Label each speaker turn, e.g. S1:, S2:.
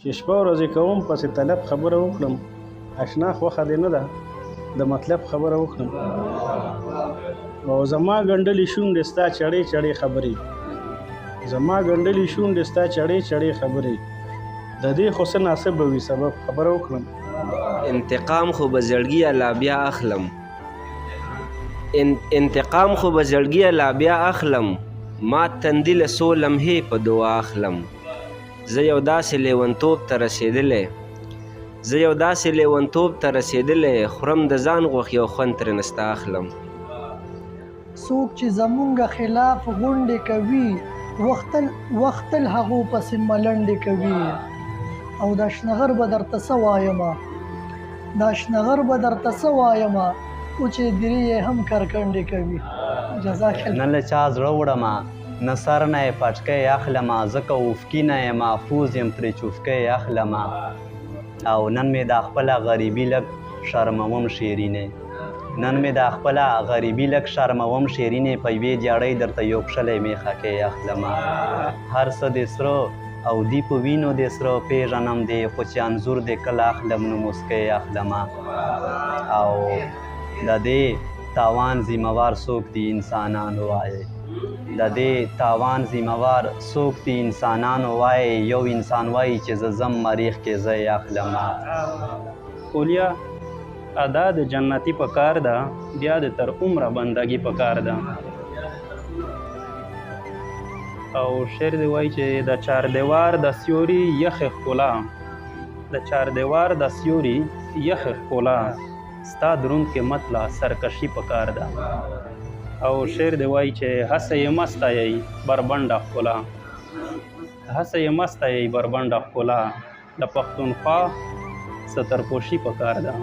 S1: چې شپه ورځې کوم پسې طلب خبره وکړم، اشنا خوښه دې نه ده د مطلب خبره وکړم. او زما ګنډلې شونډې ستا چړې چړې خبرې، زما ګنډلې شونډې ستا چړې چړې خبرې، د دې خو څه ناسب به وي سبب خبره وکړم.
S2: انتقام خو به زړګي لا بیا اخلم، انتقام خو به زړګي لا بیا اخلم، ما تندي له څو لمحې په دعا اخلم. زه یو داسې لیونتوب ته رسېدلی، زه یو داسې لیونتوب ته رسېدلی، خورم د ځان غوښې او خوند ترې نسته اخلم.
S3: څوک چې زمونږ خلاف غونډې کوي، وختل هغو پسې ملنډې کوي. او دا شنغر به درته څه وایمه، دا شنغر به درته څه وایمه، او چې درې یې هم کرکنډې کوي. جزاک الله.
S4: نه له چا زړه وړمه، نه سر نه یې پټکی اخلمه، ځکه اوفکي نه یم محفوظ یم ترې چوفکی اخلمه. او نن مې دا خپله غریبي لږ شرموم شیرینې، نن مې دا خپله غریبي لږ شرموم شیرینې، په یوې جاړۍ درته یو کښلی میخکۍ اخلمه. هر څه دې سره او دی په وینو دې سره پیژنم دې، خو چې انځور دې کله اخلم نو مسکی اخلمه. او د دې تاوان ذمهوار څوک دي انسانانو وایي، د دې تاوان ذمهوار څوک دي انسانانو وایي. یو انسان وایي چې زه ځم مریخ کې زه یې اخلمه.
S1: اولیا ادا د جنتی په کار ده، بیا د تر عمره بندګي په کار ده. او شعر دی وایي چې د چاردیوار د سیوري یخې ښکلا، د چاردیوار د سیوري یخې ښکلا، ستا دروند قیمت لا سرکشي په کار ده. او شعر دی وایي چې هسه یې مسته یی بربنډه ښکلا، هسه یې مسته یی بربنډه ښکلا، د پښتونخوا سترپوشي په کار ده.